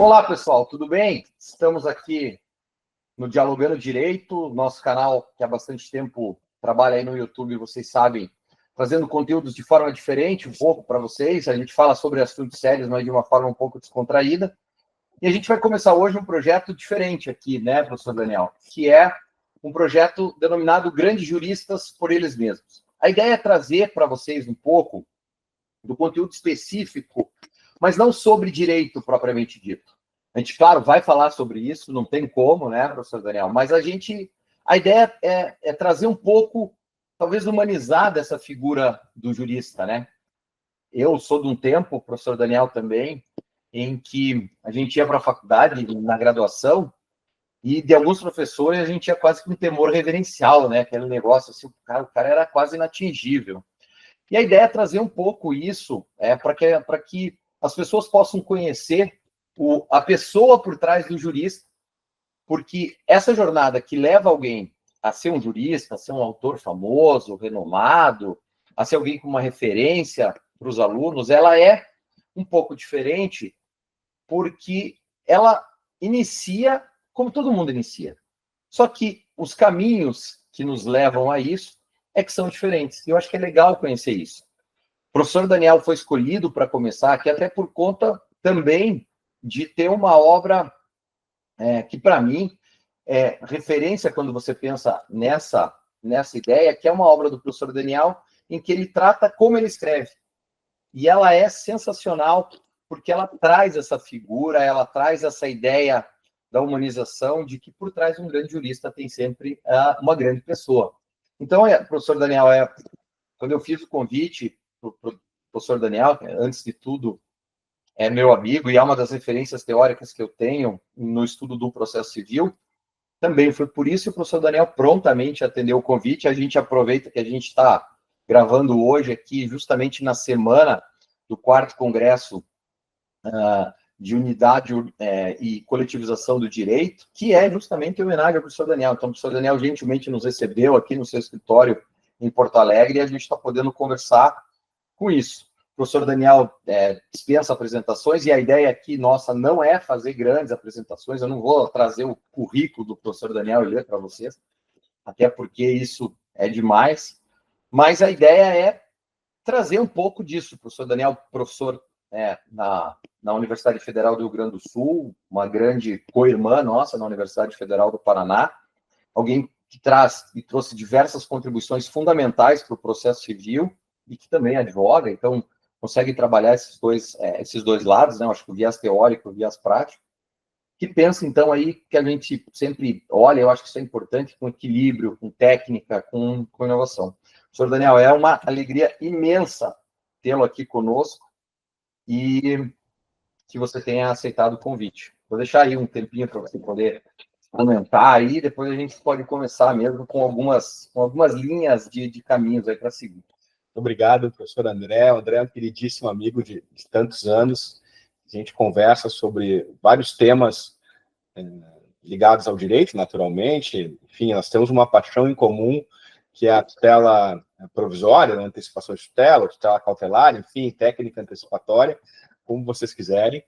Olá, pessoal, tudo bem? Estamos aqui no Dialogando Direito, nosso canal que há bastante tempo trabalha aí no YouTube, vocês sabem, fazendo conteúdos de forma diferente, um pouco para vocês. A gente fala sobre assuntos sérios, mas de uma forma um pouco descontraída. E a gente vai começar hoje um projeto diferente aqui, né, professor Daniel? Que é um projeto denominado Grandes Juristas por Eles Mesmos. A ideia é trazer para vocês um pouco do conteúdo específico, mas não sobre direito propriamente dito. A gente, claro, vai falar sobre isso, não tem como, né, professor Daniel? Mas a ideia é trazer um pouco, talvez humanizar dessa figura do jurista, né? Eu sou de um tempo, professor Daniel também, em que a gente ia para a faculdade, na graduação, e de alguns professores a gente tinha quase que um temor reverencial, né? Aquele negócio assim, o cara era quase inatingível. E a ideia é trazer um pouco isso para que as pessoas possam conhecer a pessoa por trás do jurista, porque essa jornada que leva alguém a ser um jurista, a ser um autor famoso, renomado, a ser alguém com uma referência para os alunos, ela é um pouco diferente, porque ela inicia como todo mundo inicia. Só que os caminhos que nos levam a isso é que são diferentes. E eu acho que é legal conhecer isso. O professor Daniel foi escolhido para começar aqui, até por conta também de ter uma obra que, para mim, é referência quando você pensa nessa ideia, que é uma obra do professor Daniel, em que ele trata como ele escreve. E ela é sensacional, porque ela traz essa figura, ela traz essa ideia da humanização, de que por trás de um grande jurista tem sempre uma grande pessoa. Então, professor Daniel, quando eu fiz o convite para o professor Daniel, antes de tudo, é meu amigo e é uma das referências teóricas que eu tenho no estudo do processo civil, também foi por isso que o professor Daniel prontamente atendeu o convite. A gente aproveita que a gente está gravando hoje aqui, justamente na semana do 4º Congresso de Unidade e Coletivização do Direito, que é justamente em homenagem ao professor Daniel. Então, o professor Daniel gentilmente nos recebeu aqui no seu escritório em Porto Alegre e a gente está podendo conversar com isso. O professor Daniel dispensa apresentações e a ideia aqui nossa não é fazer grandes apresentações. Eu não vou trazer o currículo do professor Daniel e ler para vocês, até porque isso é demais. Mas a ideia é trazer um pouco disso. O professor Daniel, professor na Universidade Federal do Rio Grande do Sul, uma grande co-irmã nossa na Universidade Federal do Paraná, alguém que trouxe diversas contribuições fundamentais para o processo civil e que também advoga, então consegue trabalhar esses dois lados, né? Eu acho que o viés teórico e o viés prático, que pensa, então, aí que a gente sempre olha, eu acho que isso é importante, com equilíbrio, com técnica, com inovação. Professor Daniel, é uma alegria imensa tê-lo aqui conosco e que você tenha aceitado o convite. Vou deixar aí um tempinho para você poder comentar aí, depois a gente pode começar mesmo com algumas linhas de caminhos aí para seguir. Obrigado, professor André. O André é um queridíssimo amigo de tantos anos. A gente conversa sobre vários temas ligados ao direito, naturalmente. Enfim, nós temos uma paixão em comum, que é a tutela provisória, a antecipação de tutela cautelar, enfim, técnica antecipatória, como vocês quiserem.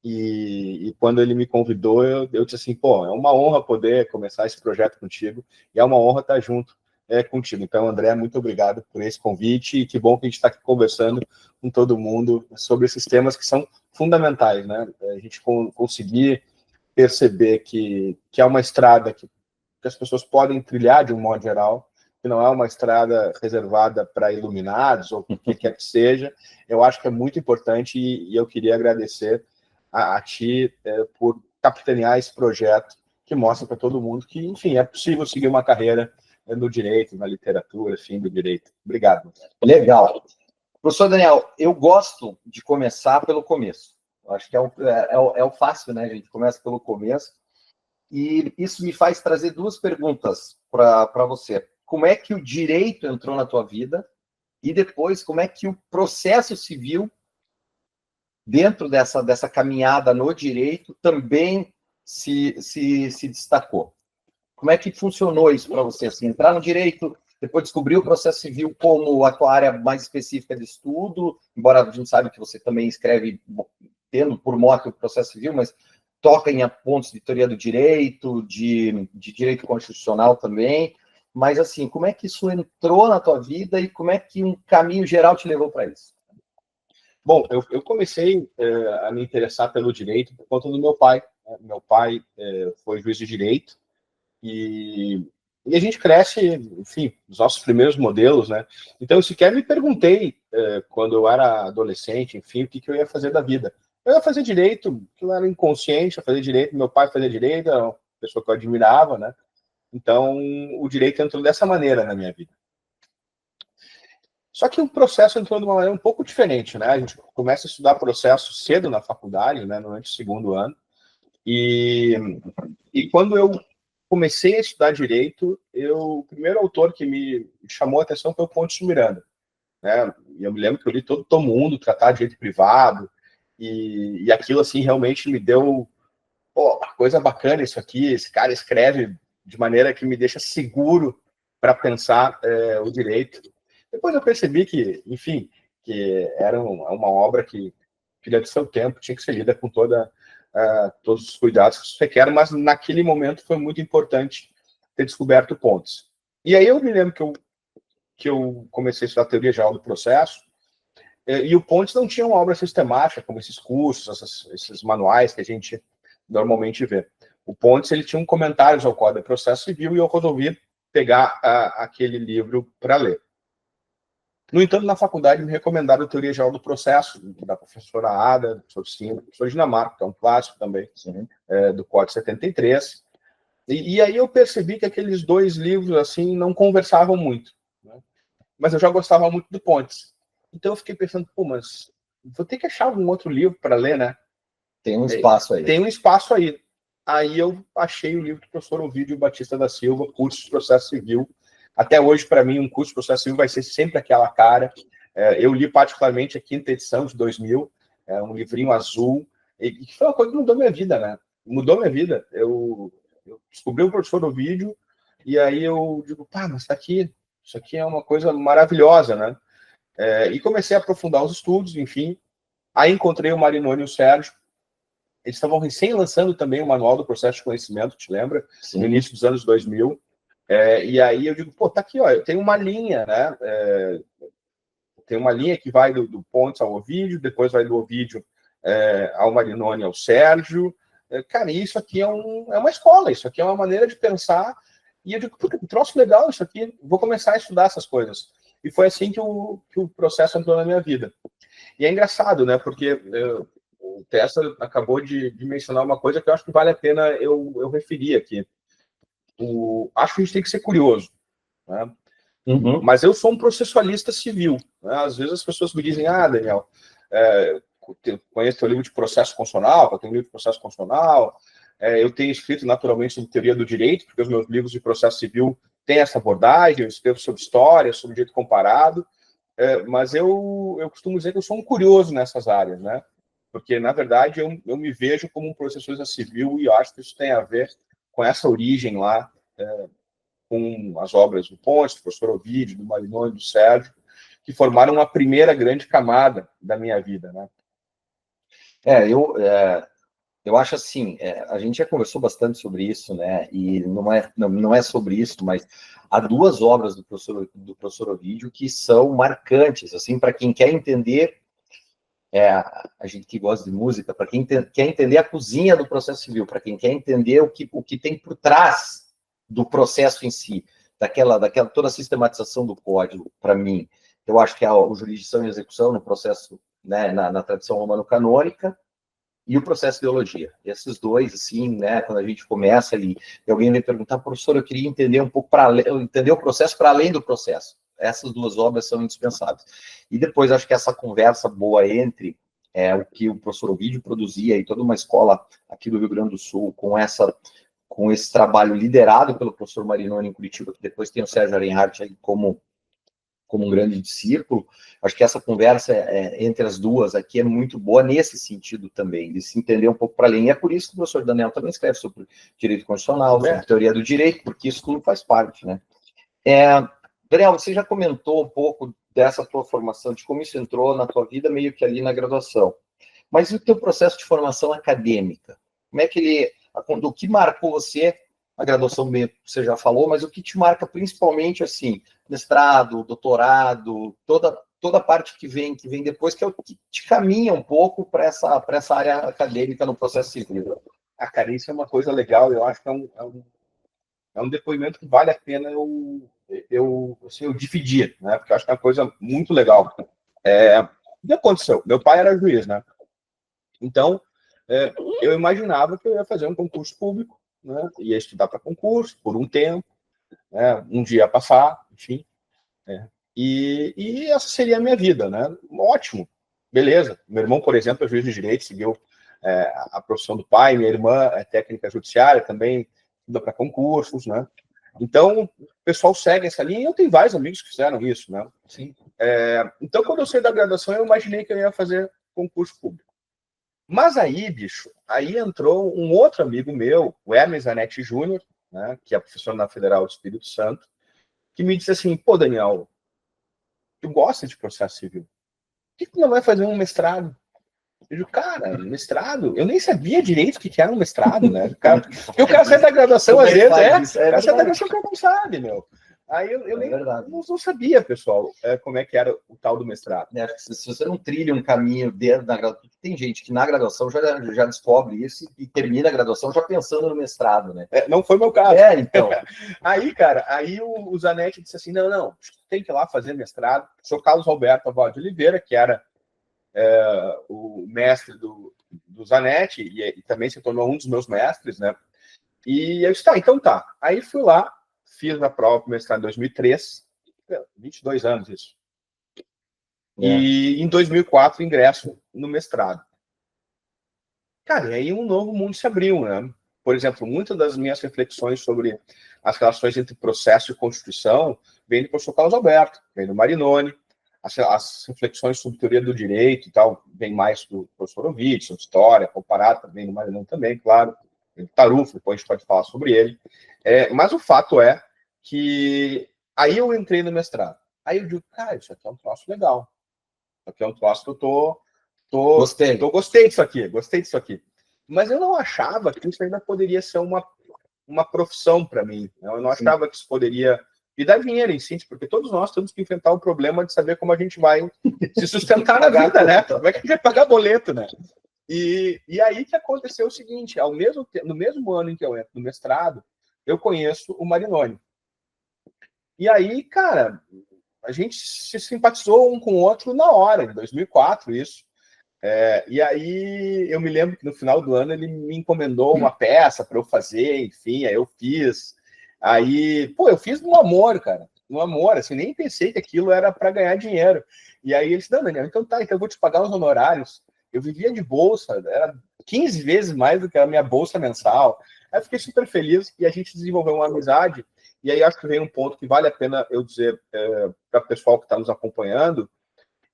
E quando ele me convidou, eu disse assim, pô, é uma honra poder começar esse projeto contigo, e é uma honra estar junto contigo. Então, André, muito obrigado por esse convite, e que bom que a gente está aqui conversando com todo mundo sobre esses temas que são fundamentais, né? A gente conseguir perceber que é uma estrada que as pessoas podem trilhar de um modo geral, que não é uma estrada reservada para iluminados ou o que quer que seja. Eu acho que é muito importante e eu queria agradecer a ti por capitanear esse projeto que mostra para todo mundo que, enfim, é possível seguir uma carreira no direito, na literatura, enfim, do direito. Obrigado. Legal. Professor Daniel, eu gosto de começar pelo começo. Eu acho que é o fácil, né? A gente começa pelo começo. E isso me faz trazer duas perguntas para você. Como é que o direito entrou na tua vida? E depois, como é que o processo civil, dentro dessa caminhada no direito, também se destacou? Como é que funcionou isso para você? Assim, entrar no direito, depois descobrir o processo civil como a tua área mais específica de estudo, embora a gente saiba que você também escreve tendo por mote o processo civil, mas toca em pontos de teoria do direito, de direito constitucional também. Mas, assim, como é que isso entrou na tua vida e como é que um caminho geral te levou para isso? Bom, eu comecei a me interessar pelo direito por conta do meu pai. Né? Meu pai foi juiz de direito e a gente cresce, enfim, os nossos primeiros modelos, né? Então, eu sequer me perguntei, quando eu era adolescente, enfim, o que eu ia fazer da vida. Eu ia fazer direito, que eu era inconsciente, eu fazia direito, meu pai fazia direito, era uma pessoa que eu admirava, né? Então, o direito entrou dessa maneira na minha vida. Só que o processo entrou de uma maneira um pouco diferente, né? A gente começa a estudar processo cedo na faculdade, né? Durante o segundo ano. E quando eu comecei a estudar direito, o primeiro autor que me chamou a atenção foi o Pontes de Miranda, né? E eu me lembro que eu li todo mundo, tratar de direito privado, e aquilo, assim, realmente me deu, pô, coisa bacana isso aqui, esse cara escreve de maneira que me deixa seguro para pensar o direito. Depois eu percebi que, enfim, que era uma obra que, filha do seu tempo, tinha que ser lida com todos os cuidados que isso requer, mas naquele momento foi muito importante ter descoberto pontos. E aí eu me lembro que eu comecei a estudar teoria geral do processo, e o Pontes não tinha uma obra sistemática, como esses cursos, esses manuais que a gente normalmente vê. O Pontes, ele tinha um comentários ao Código de Processo Civil e eu resolvi pegar aquele livro para ler. No entanto, na faculdade me recomendaram a Teoria Geral do Processo, da professora Ada, do professor Sim, do professor Dinamarca, que é um clássico também, do Código 73. E aí eu percebi que aqueles dois livros, assim, não conversavam muito, né? Mas eu já gostava muito do Pontes. Então eu fiquei pensando, pô, mas vou ter que achar algum outro livro para ler, né? Tem um espaço aí. Tem um espaço aí. Aí eu achei o livro do professor Ovídio Batista da Silva, Curso de Processo Civil. Até hoje, para mim, um curso de processo civil vai ser sempre aquela cara. Eu li particularmente a 5ª edição de 2000, um livrinho azul, e que foi uma coisa que mudou minha vida, né? Mudou minha vida. Eu descobri o professor Ovídio, e aí eu digo, pá, mas isso aqui é uma coisa maravilhosa, né? E comecei a aprofundar os estudos, enfim. Aí encontrei o Marinoni e o Sérgio. Eles estavam recém lançando também o Manual do Processo de Conhecimento, te lembra? Sim. No início dos anos 2000. E aí eu digo, pô, tá aqui, ó, eu tenho uma linha, né? Tem uma linha que vai do Pontes ao Ovídio, depois vai do Ovídio ao Marinoni, ao Sérgio. Cara, isso aqui é uma escola, isso aqui é uma maneira de pensar. E eu digo, puta, que troço legal isso aqui, vou começar a estudar essas coisas. E foi assim que o processo entrou na minha vida. E é engraçado, né? Porque o Tessa acabou de mencionar uma coisa que eu acho que vale a pena eu referir aqui. Acho que a gente tem que ser curioso, né? Uhum. Mas eu sou um processualista civil, né? Às vezes as pessoas me dizem, Daniel, conheço teu livro de processo constitucional, eu tenho um livro de processo constitucional, eu tenho escrito naturalmente sobre teoria do direito, porque os meus livros de processo civil têm essa abordagem, eu escrevo sobre história, sobre direito comparado, mas eu costumo dizer que eu sou um curioso nessas áreas, né? Porque, na verdade, eu me vejo como um processualista civil e eu acho que isso tem a ver com essa origem lá, com as obras do Pontes, do professor Ovídio, do Marinoni, do Sérgio, que formaram uma primeira grande camada da minha vida, né? Eu acho assim, a gente já conversou bastante sobre isso, né? E não é sobre isso, mas há duas obras do professor Ovídio que são marcantes, assim, para quem quer entender, a gente que gosta de música, para quem quer entender a cozinha do processo civil, para quem quer entender o que tem por trás do processo em si, daquela toda a sistematização do código, para mim, eu acho que o jurisdição e execução no processo, né, na tradição romano-canônica, e o processo de ideologia. Esses dois, assim, né, quando a gente começa ali, e alguém me perguntar, professor, eu queria entender um pouco entender o processo para além do processo. Essas duas obras são indispensáveis. E depois, acho que essa conversa boa entre o que o professor Ovídio produzia e toda uma escola aqui do Rio Grande do Sul, com esse trabalho liderado pelo professor Marinoni em Curitiba, que depois tem o Sérgio Arenhardt aí como um grande discípulo, acho que essa conversa entre as duas aqui é muito boa nesse sentido também, de se entender um pouco para além. E é por isso que o professor Daniel também escreve sobre direito constitucional, sobre teoria do direito, porque isso tudo faz parte, né? Daniel, você já comentou um pouco dessa tua formação, de como isso entrou na tua vida meio que ali na graduação. Mas e o teu processo de formação acadêmica? Como é que o que marcou você, a graduação bem, você já falou, mas o que te marca principalmente, assim, mestrado, doutorado, toda a parte que vem depois, que é o que te caminha um pouco para essa área acadêmica no processo civil? Cara, isso é uma coisa legal, eu acho que é um depoimento que vale a pena eu dividir, né? Porque eu acho que é uma coisa muito legal. O que aconteceu? Meu pai era juiz, né? Então, eu imaginava que eu ia fazer um concurso público, né? Ia estudar para concurso por um tempo, né? Um dia ia passar, enfim. E essa seria a minha vida, né? Ótimo, beleza. Meu irmão, por exemplo, é juiz de direito, seguiu a profissão do pai. Minha irmã é técnica judiciária, também estuda para concursos, né? Então, o pessoal segue essa linha, e eu tenho vários amigos que fizeram isso, né? Sim. Então, quando eu saí da graduação, eu imaginei que eu ia fazer concurso público. Mas aí, bicho, aí entrou um outro amigo meu, o Hermes Zanetti Júnior, né, que é professor na Federal do Espírito Santo, que me disse assim, pô, Daniel, tu gosta de processo civil? Por que tu não vai fazer um mestrado? Eu digo, cara, mestrado? Eu nem sabia direito o que era um mestrado, né? Porque o cara sai da graduação, às vezes, o cara sai da graduação que não sabe, meu. Aí eu nem não sabia, pessoal, como é que era o tal do mestrado. Se você não trilha um caminho dentro da graduação, tem gente que na graduação já descobre isso e termina a graduação já pensando no mestrado, né? Não foi meu caso. Então. Aí, cara, o Zanetti disse assim, não, tem que ir lá fazer mestrado. O senhor Carlos Alberto Aval de Oliveira, que era o mestre do Zanetti, e também se tornou um dos meus mestres, né? E eu disse, então tá. Aí fui lá, fiz a prova para o mestrado em 2003, 22 anos isso. E em 2004, ingresso no mestrado. Cara, e aí um novo mundo se abriu, né? Por exemplo, muitas das minhas reflexões sobre as relações entre processo e Constituição vêm do professor Carlos Alberto, vem do Marinoni. As reflexões sobre teoria do direito e tal, vem mais do professor Ovidio, sobre história, comparado também do Marinoni também, claro. Do Tarufo, depois a gente pode falar sobre ele. Mas o fato é que aí eu entrei no mestrado. Aí eu digo, cara, isso aqui é um troço legal. Isso aqui é um troço que eu gostei disso aqui. Mas eu não achava que isso ainda poderia ser uma profissão para mim. Eu não achava que isso poderia me dar dinheiro em si, porque todos nós temos que enfrentar o problema de saber como a gente vai se sustentar na vida, né? Como é que a gente vai pagar boleto, né? E aí que aconteceu o seguinte, no mesmo ano em que eu entro no mestrado, eu conheço o Marinoni. E aí, cara, a gente se simpatizou um com o outro na hora, em 2004, isso. E aí eu me lembro que no final do ano ele me encomendou uma peça para eu fazer, enfim, aí eu fiz. Aí, pô, eu fiz no amor, cara, no amor, assim, nem pensei que aquilo era para ganhar dinheiro. E aí ele disse, não, Daniel, então eu vou te pagar os honorários. Eu vivia de bolsa, era 15 vezes mais do que a minha bolsa mensal. Aí eu fiquei super feliz e a gente desenvolveu uma amizade. E aí acho que vem um ponto que vale a pena eu dizer para o pessoal que está nos acompanhando,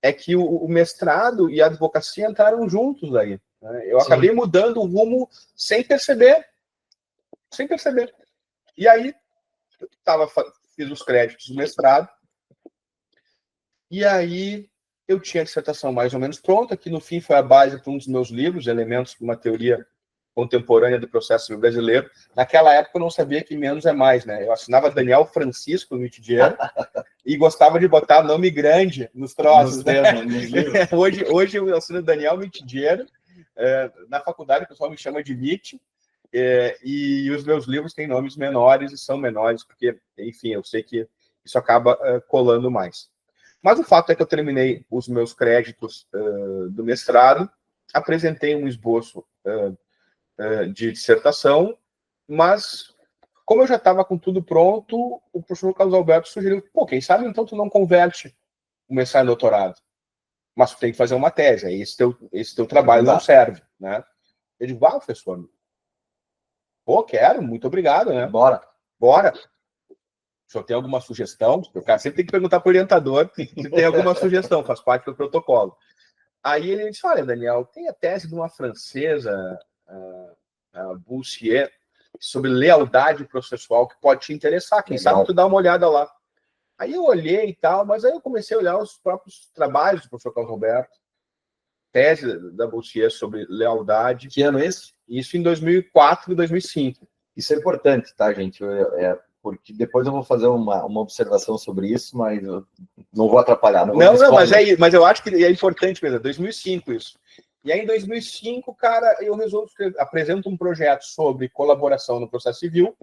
é que o mestrado e a advocacia entraram juntos aí. Né? Eu acabei mudando o rumo sem perceber. E aí, fiz os créditos do mestrado, e aí eu tinha a dissertação mais ou menos pronta, que no fim foi a base para um dos meus livros, Elementos de uma Teoria Contemporânea do Processo Civil Brasileiro. Naquela época eu não sabia que menos é mais, né? Eu assinava Daniel Francisco Mitidiero e gostava de botar nome grande nos troços. Hoje eu assino Daniel Mitidiero. Na faculdade o pessoal me chama de Mit, e os meus livros têm nomes menores e são menores, porque, enfim, eu sei que isso acaba colando mais. Mas o fato é que eu terminei os meus créditos do mestrado, apresentei um esboço de dissertação, mas como eu já estava com tudo pronto, o professor Carlos Alberto sugeriu, pô, quem sabe então tu não converte o mestrado e doutorado, mas tu tem que fazer uma tese, aí esse teu trabalho não serve, né? Eu digo, professor, pô, quero, muito obrigado, né? Bora. O senhor tem alguma sugestão? O cara sempre tem que perguntar para o orientador se tem alguma sugestão, faz parte do protocolo. Aí ele disse, olha, Daniel, tem a tese de uma francesa, a Boussier, sobre lealdade processual, que pode te interessar. Quem sabe tu dá uma olhada lá. Aí eu olhei e tal, mas aí eu comecei a olhar os próprios trabalhos do professor Carlos Alberto. tese da Boursier sobre lealdade. Que ano é isso? Isso em 2004 e 2005. Isso é importante, tá, gente? Porque depois eu vou fazer uma observação sobre isso, mas eu não vou atrapalhar. Não, mas eu acho que é importante mesmo, 2005 isso. E aí, em 2005, cara, eu apresento um projeto sobre colaboração no processo civil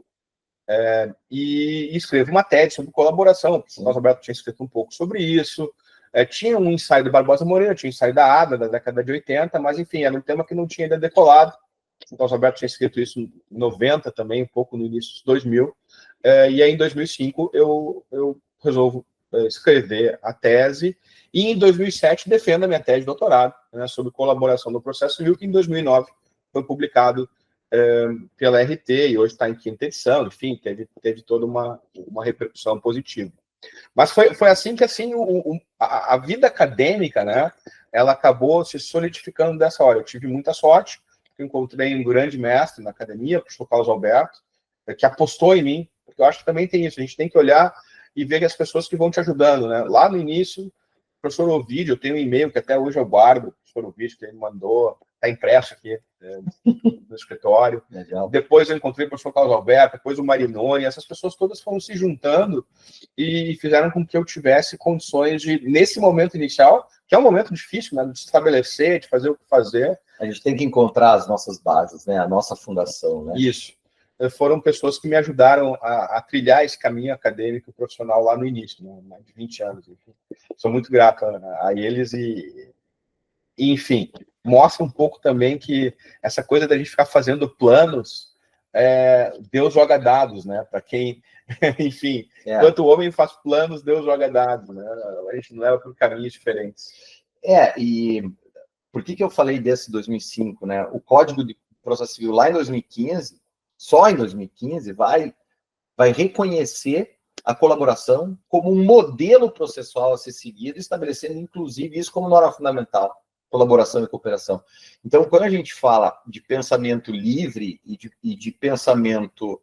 e escrevo uma tese sobre colaboração. O Carlos Alberto tinha escrito um pouco sobre isso. Tinha um ensaio do Barbosa Moreira, tinha um ensaio da ADA, da década de 80, mas, enfim, era um tema que não tinha ainda decolado. O Carlos Alberto tinha escrito isso em 90 também, um pouco no início dos 2000. E aí, em 2005, eu resolvo escrever a tese, e em 2007 defendo a minha tese de doutorado, né, sobre colaboração no processo civil, que em 2009 foi publicado pela RT, e hoje está em 5ª edição, enfim, teve toda uma repercussão positiva. Mas foi assim que a vida acadêmica, né, ela acabou se solidificando dessa hora. Eu tive muita sorte, eu encontrei um grande mestre na academia, o professor Carlos Alberto, que apostou em mim, porque eu acho que também tem isso, a gente tem que olhar e ver as pessoas que vão te ajudando, né? Lá no início, o professor Ovidio, eu tenho um e-mail que até hoje eu guardo, o professor Ovidio, que ele mandou, está impresso aqui no escritório. Legal. Depois eu encontrei o professor Carlos Alberto, depois o Marinoni, essas pessoas todas foram se juntando e fizeram com que eu tivesse condições de, nesse momento inicial, que é um momento difícil, né, de se estabelecer, de fazer o que fazer. A gente tem que encontrar as nossas bases, né, a nossa fundação, né? Isso. Foram pessoas que me ajudaram a trilhar esse caminho acadêmico e profissional lá no início, né, mais de 20 anos. Enfim. Sou muito grato a eles e, enfim, mostra um pouco também que essa coisa da gente ficar fazendo planos, Deus joga dados, né? Para quem, enfim, enquanto o homem faz planos, Deus joga dados, né? A gente não leva por caminhos diferentes. E por que eu falei desse 2005, né? O Código de Processo Civil lá em 2015, só em 2015, vai reconhecer a colaboração como um modelo processual a ser seguido, estabelecendo, inclusive, isso como norma fundamental, colaboração e cooperação. Então, quando a gente fala de pensamento livre e de pensamento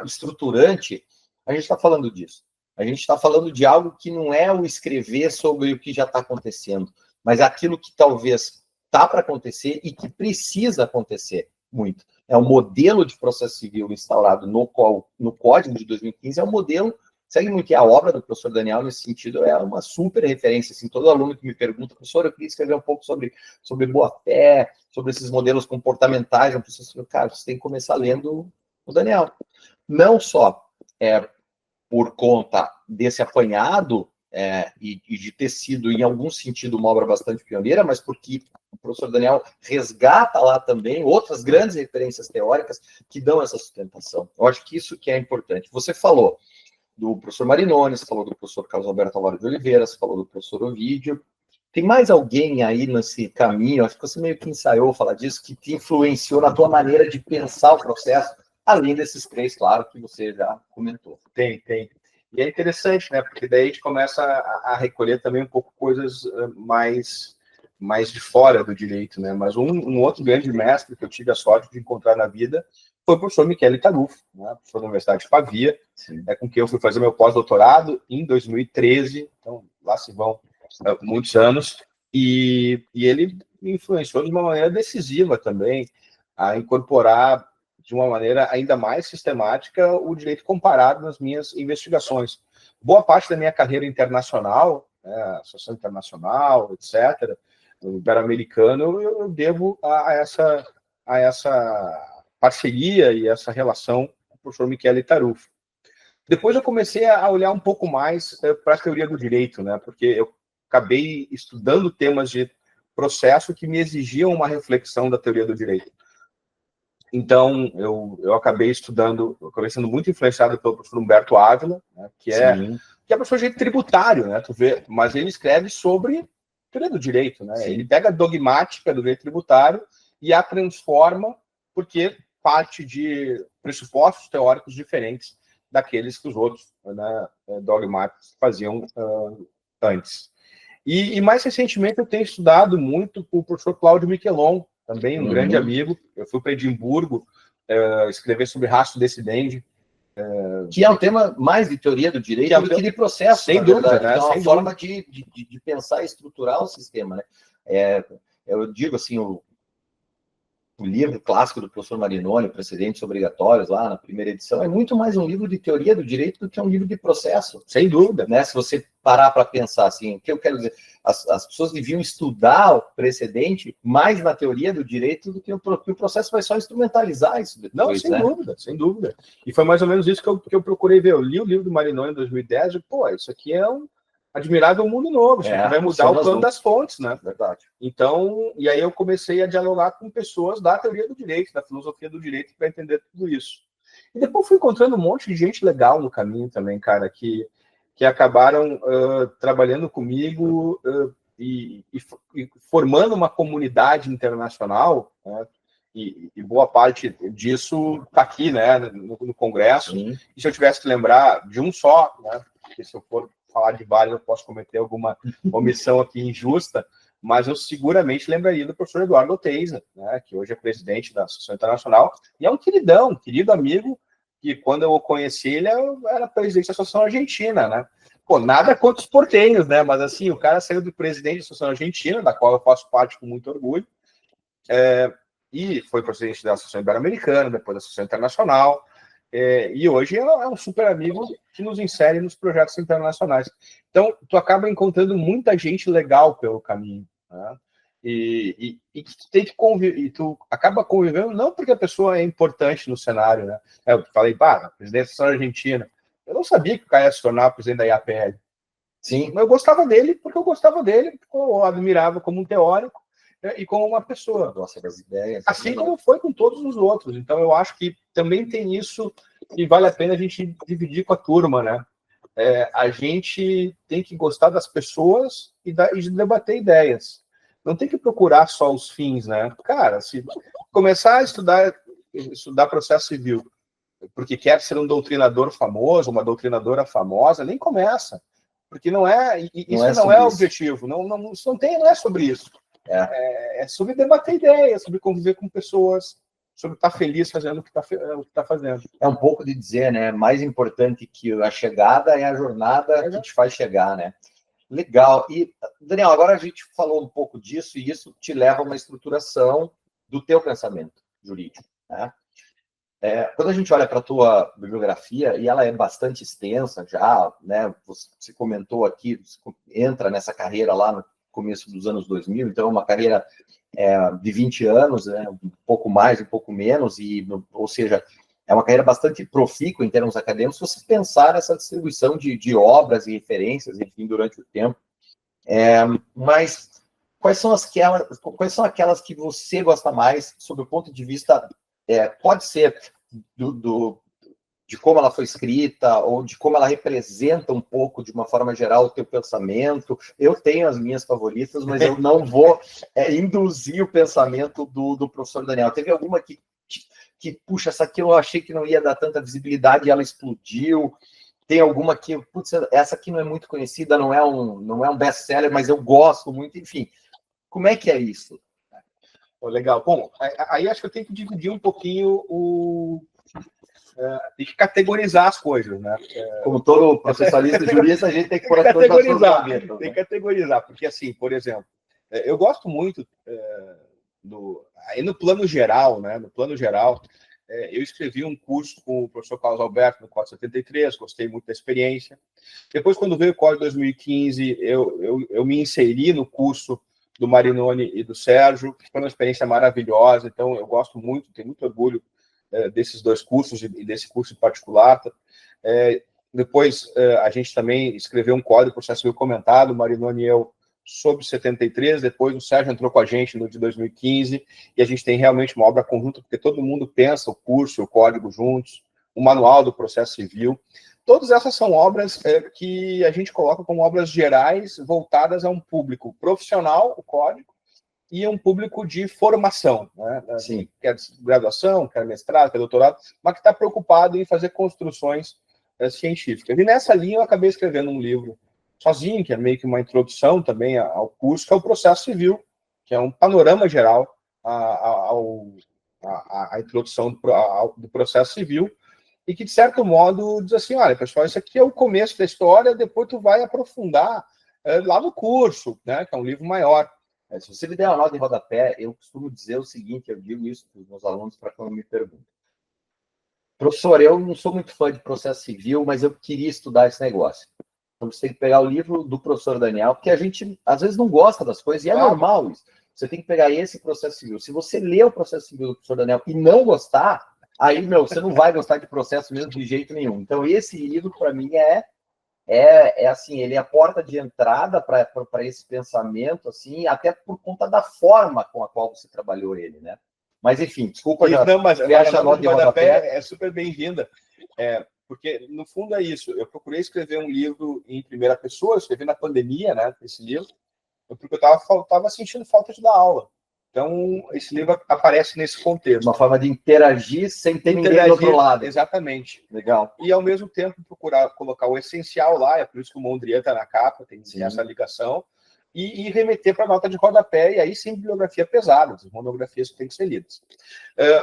estruturante, a gente está falando disso. A gente está falando de algo que não é o escrever sobre o que já está acontecendo, mas aquilo que talvez está para acontecer e que precisa acontecer muito. É o modelo de processo civil instaurado no Código de 2015, é um modelo, segue muito, a obra do professor Daniel, nesse sentido, é uma super referência. Assim, todo aluno que me pergunta, professor, eu queria escrever um pouco sobre boa-fé, sobre esses modelos comportamentais, no processo civil. Cara, você tem que começar lendo o Daniel. Não só por conta desse apanhado e de ter sido, em algum sentido, uma obra bastante pioneira, mas porque o professor Daniel resgata lá também outras grandes referências teóricas que dão essa sustentação. Eu acho que isso que é importante. Você falou do professor Marinoni, você falou do professor Carlos Alberto Álvaro de Oliveira, você falou do professor Ovidio. Tem mais alguém aí nesse caminho, acho que você meio que ensaiou falar disso, que te influenciou na tua maneira de pensar o processo, além desses três, claro, que você já comentou. Tem. E é interessante, né? Porque daí a gente começa a recolher também um pouco coisas mais de fora do direito, né? Mas um outro grande mestre que eu tive a sorte de encontrar na vida foi o professor Michele Tarufo, né? Professor da Universidade de Pavia, com quem eu fui fazer meu pós-doutorado em 2013, então lá se vão muitos anos, e ele me influenciou de uma maneira decisiva também a incorporar de uma maneira ainda mais sistemática o direito comparado nas minhas investigações. Boa parte da minha carreira internacional, associação internacional, etc., o ibero-americano, eu devo a essa parceria e essa relação com o professor Michele Tarufo. Depois eu comecei a olhar um pouco mais para a teoria do direito, né? Porque eu acabei estudando temas de processo que me exigiam uma reflexão da teoria do direito. Então, eu acabei sendo muito influenciado pelo professor Humberto Ávila, né, que é professor de direito tributário, né? Mas ele escreve sobre teoria do direito, né? Sim. Ele pega a dogmática do direito tributário e a transforma porque parte de pressupostos teóricos diferentes daqueles que os outros, né, dogmáticos faziam antes. E mais recentemente eu tenho estudado muito com o professor Cláudio Miquelon, também um grande amigo. Eu fui para Edimburgo escrever sobre rastro decidendi. Que é um tema mais de teoria do direito do que de processo, sem dúvida, né? É uma forma de pensar e estruturar o sistema, né? Eu digo assim, o livro clássico do professor Marinoni, Precedentes Obrigatórios, lá na primeira edição, é muito mais um livro de teoria do direito do que um livro de processo. Sem dúvida. Né? Se você parar para pensar assim, o que eu quero dizer? As pessoas deviam estudar o precedente mais na teoria do direito do que o processo vai só instrumentalizar isso depois. Não, sem dúvida, sem dúvida. E foi mais ou menos isso que eu procurei ver. Eu li o livro do Marinoni em 2010 e, pô, isso aqui é um admirável mundo novo, isso aqui vai mudar o plano das fontes, né? Verdade. Então, e aí eu comecei a dialogar com pessoas da teoria do direito, da filosofia do direito, para entender tudo isso. E depois fui encontrando um monte de gente legal no caminho também, cara, que acabaram trabalhando comigo e formando uma comunidade internacional, né? E boa parte disso está aqui, né, no Congresso. Sim. E se eu tivesse que lembrar de um só, né, porque se eu for falar de vários, eu posso cometer alguma omissão aqui injusta, mas eu seguramente lembraria do professor Eduardo Oteiza, né, que hoje é presidente da Associação Internacional, e é um queridão, um querido amigo, que quando eu o conheci, ele era presidente da Associação Argentina, né? Pô, nada contra os portenhos, né? Mas assim, o cara saiu do presidente da Associação Argentina, da qual eu faço parte com muito orgulho, e foi presidente da Associação Ibero-Americana, depois da Associação Internacional, e hoje é um super amigo que nos insere nos projetos internacionais. Então, tu acaba encontrando muita gente legal pelo caminho, né? E tu tem que conviver, e tu acaba convivendo não porque a pessoa é importante no cenário, né? Eu falei, presidente da Associação Argentina. Eu não sabia que o cara ia se tornar presidente da IAPL. Sim, mas eu gostava dele porque eu admirava como um teórico, né, e como uma pessoa. Gosta das ideias. Assim como foi com todos os outros. Então, eu acho que também tem isso e vale a pena a gente dividir com a turma, né? A gente tem que gostar das pessoas e de debater ideias. Não tem que procurar só os fins, né? Cara, se começar a estudar processo civil porque quer ser um doutrinador famoso, uma doutrinadora famosa, nem começa. Porque não é o objetivo. Não é sobre isso. É sobre debater ideias, sobre conviver com pessoas, sobre estar feliz fazendo o que está fazendo. É um pouco de dizer, né? Mais importante que a chegada é a jornada que te faz chegar, né? Legal. E, Daniel, agora a gente falou um pouco disso e isso te leva a uma estruturação do teu pensamento jurídico, né? Quando a gente olha para a tua bibliografia, e ela é bastante extensa já, né? Você comentou aqui, você entra nessa carreira lá no começo dos anos 2000, então é uma carreira de 20 anos, né? Um pouco mais, um pouco menos, ou seja, é uma carreira bastante profícua em termos acadêmicos, se você pensar nessa distribuição de obras e referências, enfim, durante o tempo. Mas quais são aquelas que você gosta mais, sob o ponto de vista, pode ser de como ela foi escrita, ou de como ela representa um pouco, de uma forma geral, o teu pensamento. Eu tenho as minhas favoritas, mas eu não vou induzir o pensamento do professor Daniel. Teve alguma que puxa, essa aqui eu achei que não ia dar tanta visibilidade e ela explodiu. Tem alguma que, putz, essa aqui não é muito conhecida, não é um best-seller, mas eu gosto muito, enfim. Como é que é isso? Legal. Bom, aí acho que eu tenho que dividir um pouquinho tem que categorizar as coisas, né? Como todo processualista jurista, a gente tem que pôr as coisas na sua gaveta, tem que categorizar, porque assim, por exemplo, eu gosto muito aí no plano geral, né? No plano geral, eu escrevi um curso com o professor Carlos Alberto no Código 73, gostei muito da experiência. Depois, quando veio o Código 2015, eu me inseri no curso do Marinoni e do Sérgio, que foi uma experiência maravilhosa, então eu gosto muito, tenho muito orgulho desses dois cursos e desse curso em particular. Depois, a gente também escreveu um código de processo civil comentado, o Marinoni e eu, sobre 73, depois o Sérgio entrou com a gente no de 2015, e a gente tem realmente uma obra conjunta, porque todo mundo pensa o curso, o código juntos, o manual do processo civil. Todas essas são obras que a gente coloca como obras gerais voltadas a um público profissional, o código, e um público de formação, né? Sim. Quer graduação, quer mestrado, quer doutorado, mas que está preocupado em fazer construções científicas. E nessa linha eu acabei escrevendo um livro sozinho, que é meio que uma introdução também ao curso, que é o Processo Civil, que é um panorama geral à introdução do processo civil, e que, de certo modo, diz assim, olha, pessoal, isso aqui é o começo da história, depois tu vai aprofundar lá no curso, né, que é um livro maior. Se você me der uma nota de rodapé, eu costumo dizer o seguinte, eu digo isso para os meus alunos para quando me perguntam. Professor, eu não sou muito fã de processo civil, mas eu queria estudar esse negócio. Então você tem que pegar o livro do professor Daniel, porque a gente às vezes não gosta das coisas, e é normal isso. Você tem que pegar esse processo civil. Se você ler o processo civil do professor Daniel e não gostar, aí, você não vai gostar de processo mesmo de jeito nenhum. Então, esse livro, para mim, assim, ele é a porta de entrada para esse pensamento, assim, até por conta da forma com a qual você trabalhou ele, né? Mas, enfim, desculpa, já mas a nota de rodapé é super bem-vinda, porque, no fundo, é isso. Eu procurei escrever um livro em primeira pessoa, eu escrevi na pandemia, né, esse livro, porque eu estava sentindo falta de dar aula. Então, esse livro aparece nesse contexto. Uma forma de interagir sem ter ninguém do outro lado. Exatamente. Legal. E, ao mesmo tempo, procurar colocar o essencial lá, é por isso que o Mondrian está na capa, tem essa ligação, e remeter para a nota de rodapé, e aí sim bibliografia pesada, as monografias que têm que ser lidas.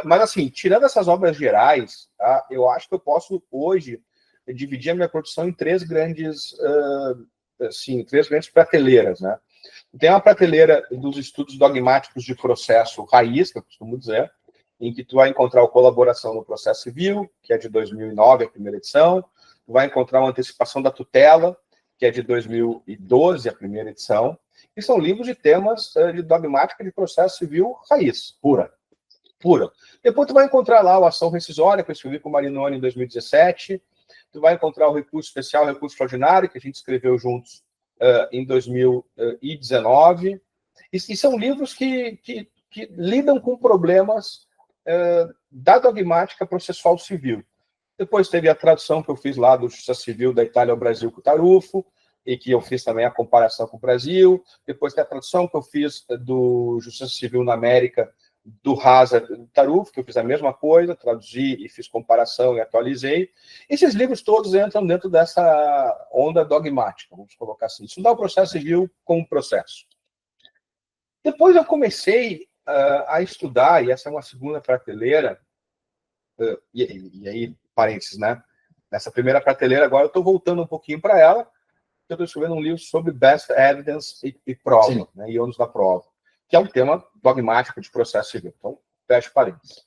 Mas, assim, tirando essas obras gerais, tá, eu acho que eu posso, hoje, dividir a minha produção em três grandes prateleiras, né? Tem uma prateleira dos estudos dogmáticos de processo raiz, que eu costumo dizer, em que tu vai encontrar a colaboração no processo civil, que é de 2009, a primeira edição. Tu vai encontrar uma antecipação da tutela, que é de 2012, a primeira edição. E são livros de temas de dogmática de processo civil raiz, pura. Depois tu vai encontrar lá a ação rescisória, que eu escrevi com o Marinoni em 2017. Tu vai encontrar o recurso especial, o recurso extraordinário, que a gente escreveu juntos em 2019, e são livros que lidam com problemas da dogmática processual civil. Depois teve a tradução que eu fiz lá do Justiça Civil da Itália ao Brasil com o Tarufo, e que eu fiz também a comparação com o Brasil. Depois tem a tradução que eu fiz do Justiça Civil na América, do Hazard do Tarufo, que eu fiz a mesma coisa, traduzi e fiz comparação e atualizei. Esses livros todos entram dentro dessa onda dogmática, vamos colocar assim. Estudar o processo civil como processo. Depois eu comecei a estudar, e essa é uma segunda prateleira, e aí, parênteses, né? Nessa primeira prateleira, agora eu estou voltando um pouquinho para ela, eu estou escrevendo um livro sobre best evidence e prova, né, e ônus da prova, que é um tema dogmático de processo civil. Então, fecho parênteses.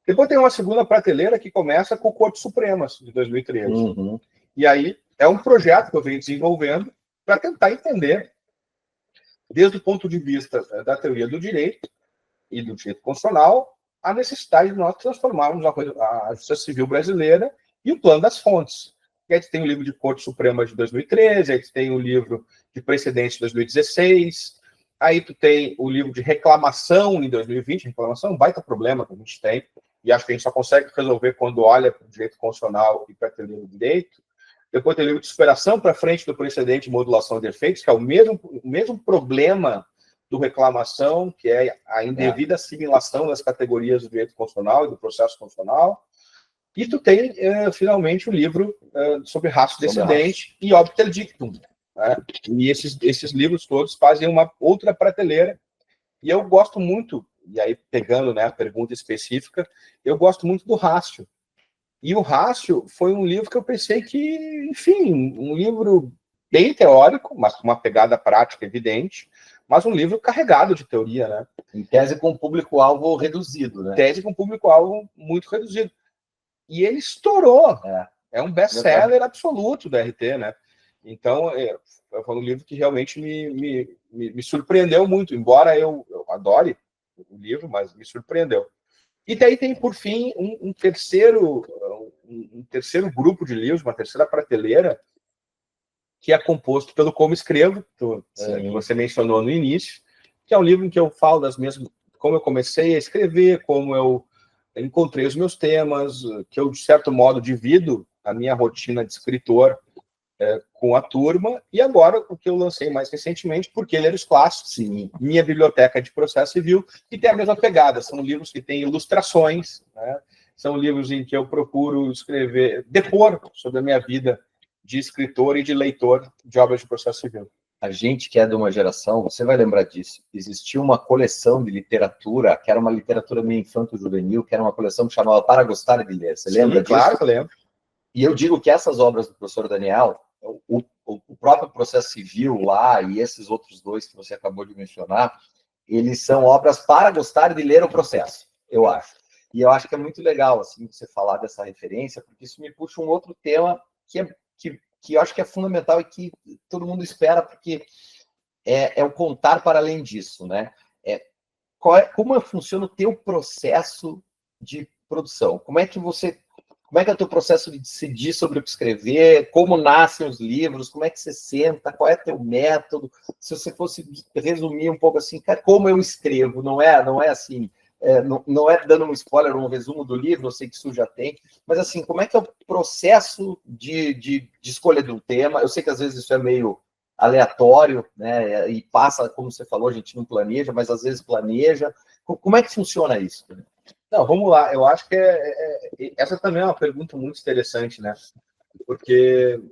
Depois tem uma segunda prateleira que começa com o Cortes Supremas, de 2013. E aí é um projeto que eu venho desenvolvendo para tentar entender, desde o ponto de vista da teoria do direito e do direito constitucional, a necessidade de nós transformarmos a justiça civil brasileira e o plano das fontes. E aí tem o livro de Corte Suprema de 2013, aí tem o livro de precedentes de 2016, aí tu tem o livro de reclamação em 2020, reclamação é um baita problema que a gente tem, e acho que a gente só consegue resolver quando olha para o direito constitucional e para a teoria do direito. Depois tem o livro de superação para frente do precedente e modulação de efeitos, que é o mesmo problema do reclamação, que é a indevida assimilação das categorias do direito constitucional e do processo constitucional. E tu tem, finalmente, o livro sobre ratio descendente e obter dictum. Né? E esses livros todos fazem uma outra prateleira. E eu gosto muito, e aí pegando, né, a pergunta específica, eu gosto muito do Ratio. E o Ratio foi um livro que eu pensei que, enfim, um livro bem teórico, mas com uma pegada prática evidente, mas um livro carregado de teoria, né? Em tese com público-alvo reduzido, né? Tese com público-alvo muito reduzido. E ele estourou. É um best-seller absoluto da RT, né? Então, foi um livro que realmente me surpreendeu muito, embora eu adore o livro, mas me surpreendeu. E daí tem, por fim, um terceiro grupo de livros, uma terceira prateleira, que é composto pelo Como Escrevo, que você mencionou no início, que é um livro em que eu falo das mesmas, como eu comecei a escrever, como eu encontrei os meus temas, que eu, de certo modo, divido a minha rotina de escritor com a turma, e agora o que eu lancei mais recentemente, Porque Ler os Clássicos, minha biblioteca de processo civil, que tem a mesma pegada, são livros que têm ilustrações, né? São livros em que eu procuro depor sobre a minha vida de escritor e de leitor de obras de processo civil. A gente que é de uma geração, você vai lembrar disso, existia uma coleção de literatura, que era uma literatura meio infanto-juvenil, que era uma coleção que chamava Para Gostar de Ler. Você lembra disso? Claro que eu lembro. E eu digo que essas obras do professor Daniel, o próprio processo civil lá e esses outros dois que você acabou de mencionar, eles são obras para gostar de ler o processo, eu acho. E eu acho que é muito legal, assim, você falar dessa referência, porque isso me puxa um outro tema que eu acho que é fundamental e que todo mundo espera, porque é o contar para além disso, né? Como funciona o teu processo de produção? Como é que é o teu processo de decidir sobre o que escrever? Como nascem os livros? Como é que você senta? Qual é o teu método? Se você fosse resumir um pouco assim, cara, como eu escrevo? Não é assim, não é dando um spoiler, um resumo do livro, eu sei que isso já tem, mas assim, como é que é o processo de escolha de um tema? Eu sei que às vezes isso é meio aleatório, né? E passa, como você falou, a gente não planeja, mas às vezes planeja. Como é que funciona isso? Não, vamos lá. Eu acho que essa também é uma pergunta muito interessante, né? Porque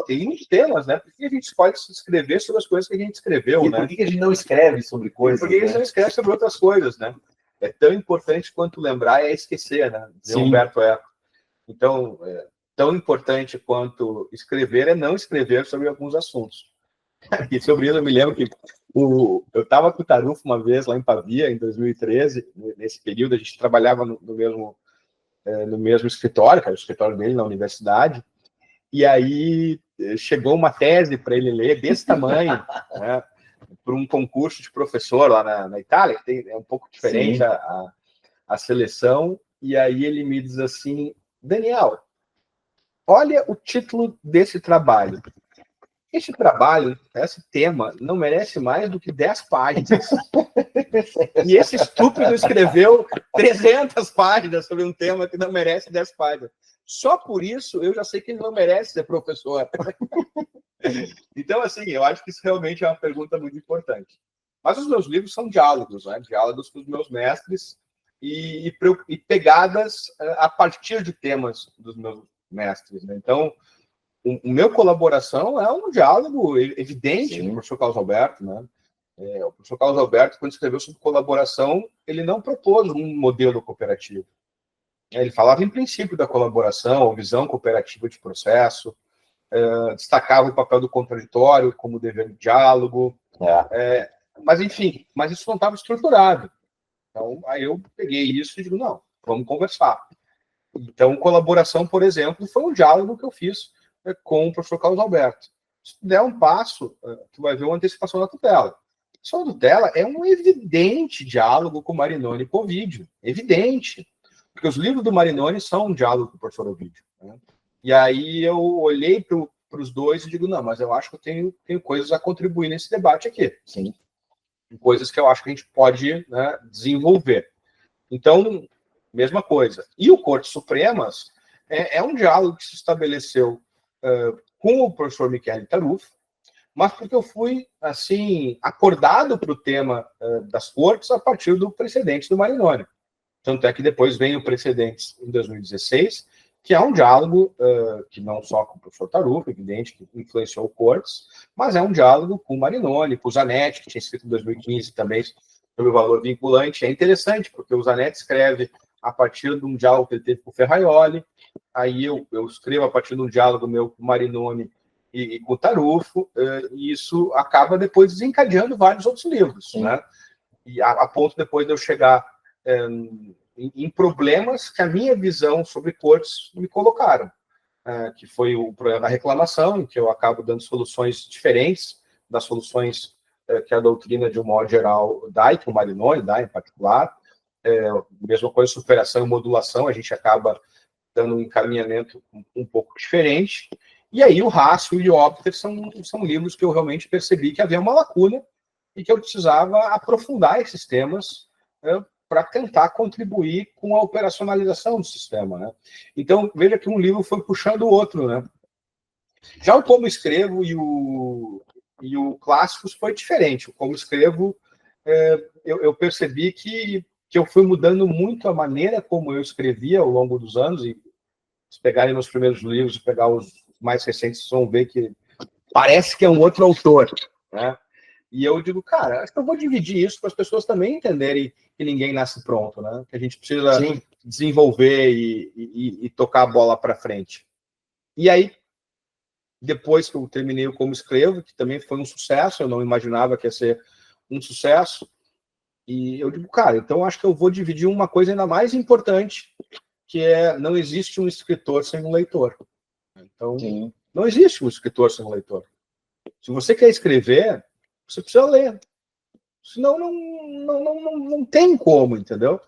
tem muitos temas, né? Por que a gente pode escrever sobre as coisas que a gente escreveu, né? Por que a gente não escreve sobre coisas? Por que a gente não escreve sobre outras coisas, né? É tão importante quanto lembrar é esquecer, né? Dizer Humberto Eco. Então, tão importante quanto escrever é não escrever sobre alguns assuntos. E sobre isso eu me lembro que eu estava com o Tarufo uma vez lá em Pavia, em 2013, nesse período a gente trabalhava no mesmo escritório, que era o escritório dele na universidade, e aí chegou uma tese para ele ler desse tamanho, né, para um concurso de professor lá na Itália, que é um pouco diferente a seleção, e aí ele me diz assim, Daniel, olha o título desse trabalho. Esse trabalho, esse tema, não merece mais do que 10 páginas. E esse estúpido escreveu 300 páginas sobre um tema que não merece 10 páginas. Só por isso, eu já sei que ele não merece ser professor. Então, assim, eu acho que isso realmente é uma pergunta muito importante. Mas os meus livros são diálogos, né? Diálogos com os meus mestres e pegadas a partir de temas dos meus mestres, né? Então, o meu colaboração é um diálogo evidente com o professor Carlos Alberto, né? O professor Carlos Alberto, quando escreveu sobre colaboração, ele não propôs um modelo cooperativo. Ele falava em princípio da colaboração, a visão cooperativa de processo, destacava o papel do contraditório como dever de diálogo, mas enfim, mas isso não estava estruturado. Então, aí eu peguei isso e digo, não, vamos conversar. Então, colaboração, por exemplo, foi um diálogo que eu fiz com o professor Carlos Alberto. Se der um passo, tu vai ver uma antecipação da tutela. A antecipação da tutela é um evidente diálogo com Marinoni e com Ovidio. Evidente. Porque os livros do Marinoni são um diálogo com o professor Ovidio, né? E aí eu olhei para os dois e digo, não, mas eu acho que eu tenho coisas a contribuir nesse debate aqui. Sim. Coisas que eu acho que a gente pode, né, desenvolver. Então, mesma coisa. E o Cortes Supremas é um diálogo que se estabeleceu com o professor Michele Tarufo, mas porque eu fui, assim, acordado para o tema das cortes a partir do precedente do Marinoni. Tanto é que depois vem o precedente em 2016, que é um diálogo que não só com o professor Tarufo, evidente, que influenciou o Cortes, mas é um diálogo com o Marinoni, com o Zanetti, que tinha escrito em 2015 também sobre o valor vinculante. É interessante, porque o Zanetti escreve a partir de um diálogo que ele teve com o Ferraioli, aí eu escrevo a partir de um diálogo meu com o Marinoni e com o Tarufo, e isso acaba depois desencadeando vários outros livros, né? E a ponto depois de eu chegar em problemas que a minha visão sobre cortes me colocaram, que foi o problema da reclamação, em que eu acabo dando soluções diferentes das soluções que a doutrina, de um modo geral, dá, e que o Marinoni dá em particular. Mesma coisa, superação e modulação, a gente acaba dando um encaminhamento um pouco diferente. E aí o Rácio e o Idiópter são livros que eu realmente percebi que havia uma lacuna e que eu precisava aprofundar esses temas para tentar contribuir com a operacionalização do sistema, né? Então, veja que um livro foi puxando o outro, né? Já o Como Escrevo e o Clássicos foi diferente. O Como Escrevo, eu percebi que eu fui mudando muito a maneira como eu escrevia ao longo dos anos, e se pegarem meus primeiros livros e pegar os mais recentes, vocês vão ver que parece que é um outro autor, né? E eu digo, cara, acho que eu vou dividir isso para as pessoas também entenderem que ninguém nasce pronto, né? Que a gente precisa desenvolver e tocar a bola para frente. E aí, depois que eu terminei o Como Escrevo, que também foi um sucesso, eu não imaginava que ia ser um sucesso, e eu digo, cara, então acho que eu vou dividir uma coisa ainda mais importante, que é, não existe um escritor sem um leitor. Então, Sim. não existe um escritor sem um leitor. Se você quer escrever, você precisa ler. Senão não tem como, entendeu?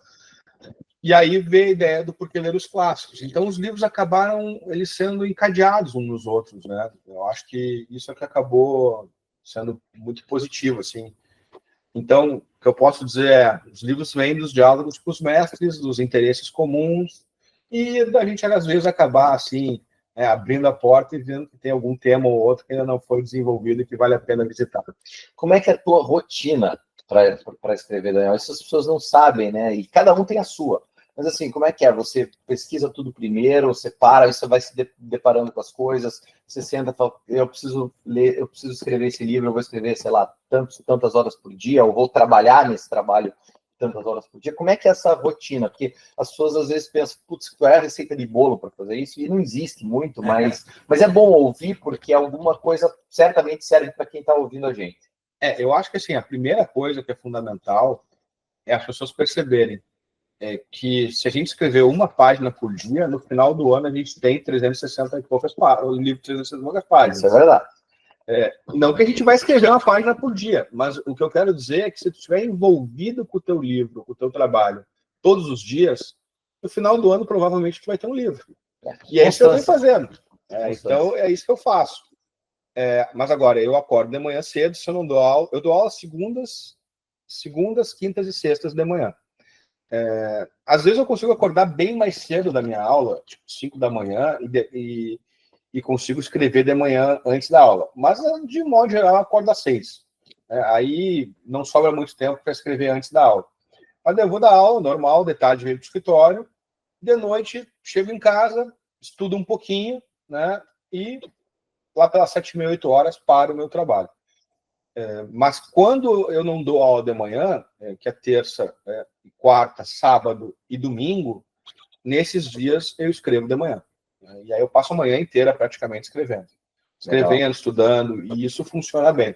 E aí veio a ideia do porquê ler os clássicos. Então, os livros acabaram eles sendo encadeados uns nos outros, né? Eu acho que isso é que acabou sendo muito positivo, assim. Então, o que eu posso dizer é, os livros vêm dos diálogos com os mestres, dos interesses comuns, e da gente, às vezes, acabar, assim, abrindo a porta e vendo que tem algum tema ou outro que ainda não foi desenvolvido e que vale a pena visitar. Como é que é a tua rotina para escrever, Daniel? Essas pessoas não sabem, né? E cada um tem a sua. Mas assim, como é que é? Você pesquisa tudo primeiro, você para, você vai se deparando com as coisas, você senta e fala, eu preciso ler, eu preciso escrever esse livro, eu vou escrever, sei lá, tantas horas por dia, ou vou trabalhar nesse trabalho tantas horas por dia. Como é que é essa rotina? Porque as pessoas às vezes pensam, putz, qual é a receita de bolo para fazer isso? E não existe muito, mas é bom ouvir, porque alguma coisa certamente serve para quem está ouvindo a gente. Eu acho que assim, a primeira coisa que é fundamental é as pessoas perceberem que se a gente escrever uma página por dia, no final do ano a gente tem 360 e poucas páginas, o livro de 360 e poucas páginas. Isso é verdade. Não que a gente vai escrever uma página por dia, mas o que eu quero dizer é que se tu estiver envolvido com o teu livro, com o teu trabalho, todos os dias, no final do ano provavelmente tu vai ter um livro. E é isso que eu estou fazendo. Então é isso que eu faço. Mas agora, eu acordo de manhã cedo, se eu não dou aula, eu dou aula segundas, quintas e sextas de manhã. Às vezes eu consigo acordar bem mais cedo da minha aula, tipo 5 da manhã, e consigo escrever de manhã antes da aula. Mas, de modo geral, eu acordo às 6. Aí não sobra muito tempo para escrever antes da aula. Mas eu vou dar aula, normal, de tarde venho para o escritório, de noite chego em casa, estudo um pouquinho, né? E lá pelas 7h30, 8 horas, paro o meu trabalho. Mas quando eu não dou aula de manhã, que é terça, quarta, sábado e domingo, nesses dias eu escrevo de manhã. E aí eu passo a manhã inteira praticamente escrevendo. Escrevendo, estudando, e isso funciona bem.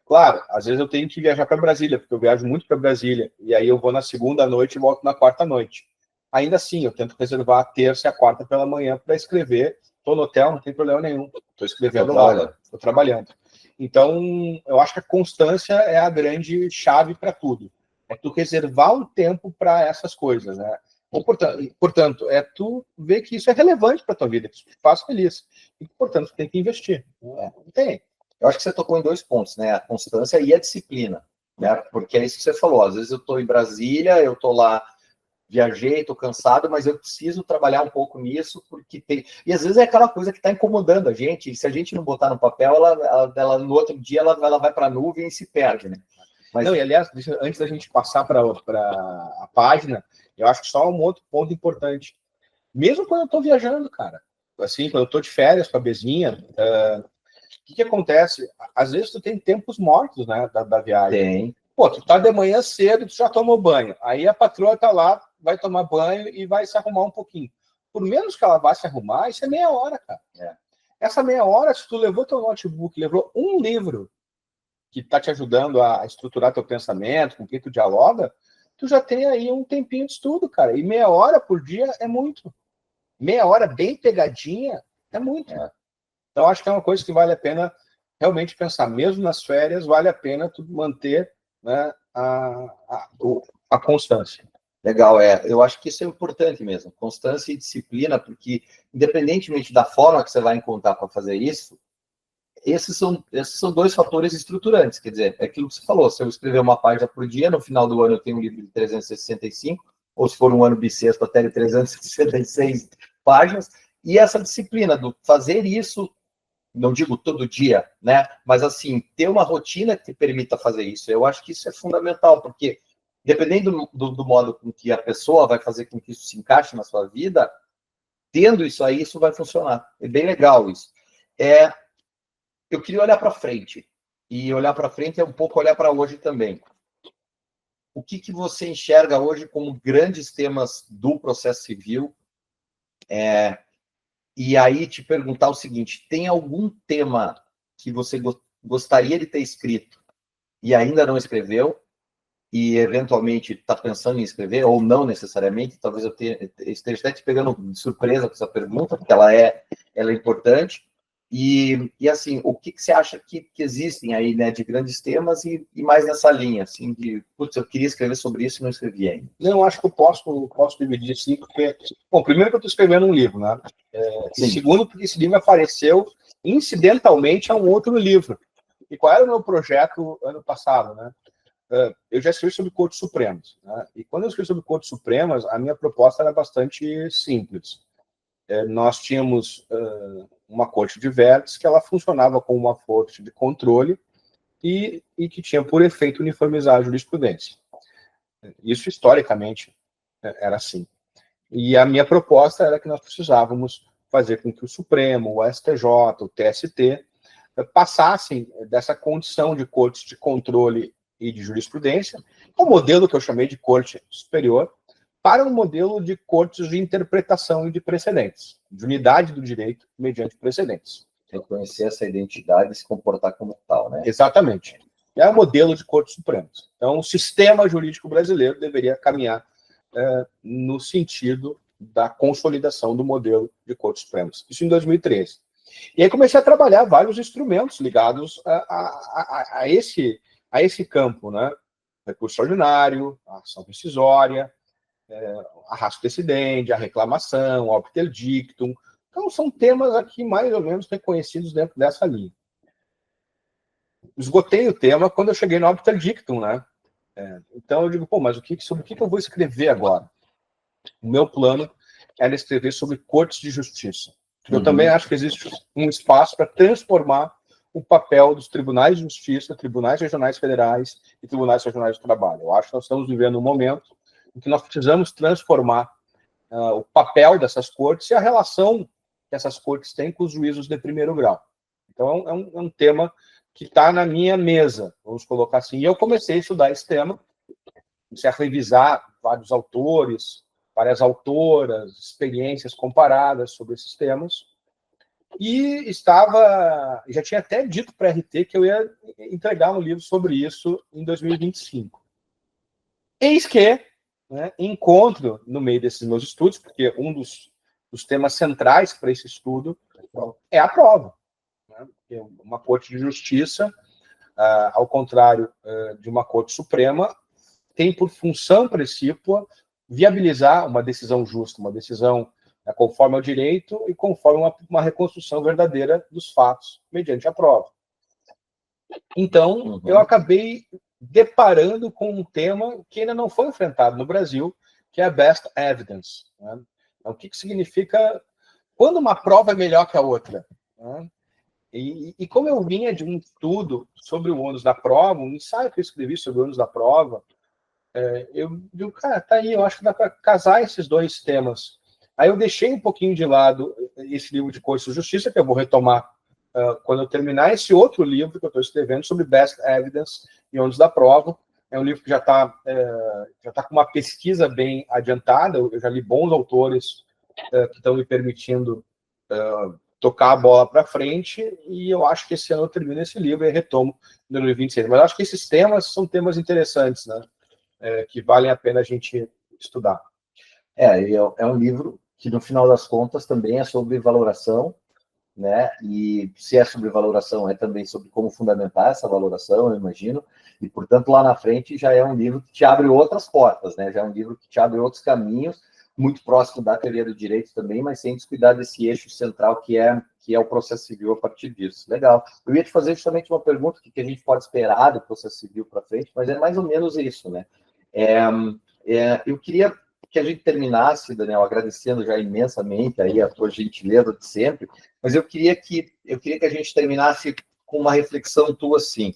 Claro, às vezes eu tenho que viajar para Brasília, porque eu viajo muito para Brasília, e aí eu vou na segunda noite e volto na quarta noite. Ainda assim, eu tento reservar a terça e a quarta pela manhã para escrever. Estou no hotel, não tem problema nenhum. Estou escrevendo lá, estou trabalhando. Então, eu acho que a constância é a grande chave para tudo. É tu reservar um tempo para essas coisas, né? Portanto, é tu ver que isso é relevante para tua vida, que isso te faz feliz. E, portanto, tu tem que investir. Não tem. Eu acho que você tocou em 2 pontos, né? A constância e a disciplina, né? Porque é isso que você falou. Às vezes eu estou em Brasília, eu estou lá, viajei, estou cansado, mas eu preciso trabalhar um pouco nisso, porque tem... E às vezes é aquela coisa que está incomodando a gente, e se a gente não botar no papel, ela no outro dia ela vai para a nuvem e se perde, né? Mas... Não, e aliás, antes da gente passar para a página, eu acho que só um outro ponto importante. Mesmo quando eu estou viajando, cara, assim, quando eu estou de férias com a Bezinha, o que acontece? Às vezes tu tem tempos mortos, né, da viagem. Tem. Pô, tu tá de manhã cedo, tu já tomou banho. Aí a patroa tá lá, vai tomar banho e vai se arrumar um pouquinho. Por menos que ela vá se arrumar, isso é meia hora, cara. Essa meia hora, se tu levou teu notebook, levou um livro que tá te ajudando a estruturar teu pensamento, com quem tu dialoga, tu já tem aí um tempinho de estudo, cara. E meia hora por dia é muito. Meia hora bem pegadinha é muito. Então, acho que é uma coisa que vale a pena realmente pensar. Mesmo nas férias, vale a pena tu manter, né, a constância. Legal, eu acho que isso é importante mesmo, constância e disciplina, porque independentemente da forma que você vai encontrar para fazer isso, esses são 2 fatores estruturantes, quer dizer, é aquilo que você falou, se eu escrever uma página por dia, no final do ano eu tenho um livro de 365, ou se for um ano bissexto, até de 366 páginas, e essa disciplina do fazer isso, não digo todo dia, né, mas assim, ter uma rotina que te permita fazer isso, eu acho que isso é fundamental, porque dependendo do modo com que a pessoa vai fazer com que isso se encaixe na sua vida, tendo isso aí, isso vai funcionar. É bem legal isso. Eu queria olhar para frente. E olhar para frente é um pouco olhar para hoje também. O que você enxerga hoje como grandes temas do processo civil? e aí te perguntar o seguinte, tem algum tema que você gostaria de ter escrito e ainda não escreveu, e eventualmente está pensando em escrever, ou não necessariamente, talvez eu esteja até te pegando de surpresa com essa pergunta, porque ela é importante, e assim, o que você acha que existem aí, né, de grandes temas e mais nessa linha, assim, de, putz, eu queria escrever sobre isso e não escrevi ainda? Não, acho que eu posso dividir assim, porque, bom, primeiro que eu estou escrevendo um livro, né? Segundo, porque esse livro apareceu incidentalmente a um outro livro. E qual era o meu projeto ano passado, né? Eu já escrevi sobre Cortes Supremas, né? E quando eu escrevi sobre Cortes Supremas, a minha proposta era bastante simples. Nós tínhamos uma corte de vértice que ela funcionava como uma corte de controle e que tinha por efeito uniformizar a jurisprudência. Isso, historicamente, era assim. E a minha proposta era que nós precisávamos fazer com que o Supremo, o STJ, o TST, passassem dessa condição de cortes de controle e de jurisprudência, o modelo que eu chamei de corte superior, para um modelo de cortes de interpretação e de precedentes, de unidade do direito mediante precedentes. Reconhecer essa identidade e se comportar como tal, né? Exatamente. É o modelo de Cortes Supremas. Então, o sistema jurídico brasileiro deveria caminhar no sentido da consolidação do modelo de Cortes Supremas. Isso em 2013. E aí comecei a trabalhar vários instrumentos ligados a esse campo, né? Recurso ordinário, a ação rescisória, a ratio decidendi, a reclamação, o obter dictum. Então, são temas aqui mais ou menos reconhecidos dentro dessa linha. Esgotei o tema quando eu cheguei no obter dictum, né? Então, eu digo, pô, mas sobre o que eu vou escrever agora? O meu plano era escrever sobre cortes de justiça. Eu também acho que existe um espaço para transformar o papel dos tribunais de justiça, tribunais regionais federais e tribunais regionais do trabalho. Eu acho que nós estamos vivendo um momento em que nós precisamos transformar o papel dessas cortes e a relação que essas cortes têm com os juízos de primeiro grau. Então, é um tema que está na minha mesa, vamos colocar assim. E eu comecei a estudar esse tema, comecei a revisar vários autores, várias autoras, experiências comparadas sobre esses temas, e já tinha até dito para a RT que eu ia entregar um livro sobre isso em 2025. Eis que, né, encontro no meio desses meus estudos, porque um dos temas centrais para esse estudo é a prova. Né? Uma corte de justiça, ao contrário de uma corte suprema, tem por função precípua viabilizar uma decisão justa, uma decisão conforme ao direito e conforme uma reconstrução verdadeira dos fatos, mediante a prova. Então, eu acabei deparando com um tema que ainda não foi enfrentado no Brasil, que é a best evidence. Né? Então, o que significa quando uma prova é melhor que a outra? Né? E como eu vinha de um estudo sobre o ônus da prova, um ensaio que eu escrevi sobre o ônus da prova, eu digo, cara, tá aí, eu acho que dá para casar esses dois temas. Aí eu deixei um pouquinho de lado esse livro de Cortes de Justiça, que eu vou retomar quando eu terminar esse outro livro que eu estou escrevendo sobre Best Evidence e ônus da prova. É um livro que já tá com uma pesquisa bem adiantada, eu já li bons autores que estão me permitindo tocar a bola para frente, e eu acho que esse ano eu termino esse livro e retomo em 2026. Mas eu acho que esses temas são temas interessantes, né? Que valem a pena a gente estudar. É um livro que, no final das contas, também é sobre valoração, né? E se é sobre valoração, é também sobre como fundamentar essa valoração, eu imagino. E, portanto, lá na frente já é um livro que te abre outras portas, né? Já é um livro que te abre outros caminhos, muito próximo da teoria do direito também, mas sem descuidar desse eixo central que é o processo civil a partir disso. Legal. Eu ia te fazer justamente uma pergunta que a gente pode esperar do processo civil para frente, mas é mais ou menos isso, né? Eu queria que a gente terminasse, Daniel, agradecendo já imensamente aí a tua gentileza de sempre, mas eu queria que a gente terminasse com uma reflexão tua assim,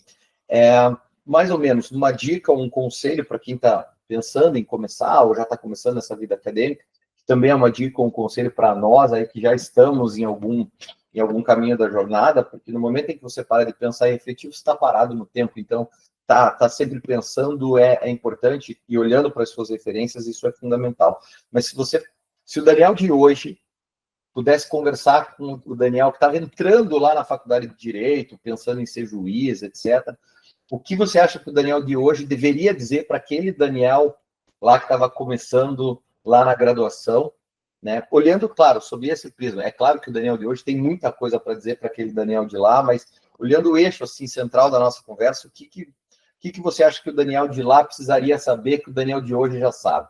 mais ou menos uma dica, um conselho para quem está pensando em começar ou já está começando essa vida acadêmica, que também é uma dica, um conselho para nós aí que já estamos em algum caminho da jornada, porque no momento em que você para de pensar e refletir, você está parado no tempo, então tá sempre pensando é importante e olhando para as suas referências, isso é fundamental. Mas se o Daniel de hoje pudesse conversar com o Daniel, que estava entrando lá na faculdade de Direito, pensando em ser juiz, etc., o que você acha que o Daniel de hoje deveria dizer para aquele Daniel lá que estava começando lá na graduação, né? Olhando, claro, sob esse prisma. É claro que o Daniel de hoje tem muita coisa para dizer para aquele Daniel de lá, mas olhando o eixo assim, central da nossa conversa, o que você acha que o Daniel de lá precisaria saber que o Daniel de hoje já sabe?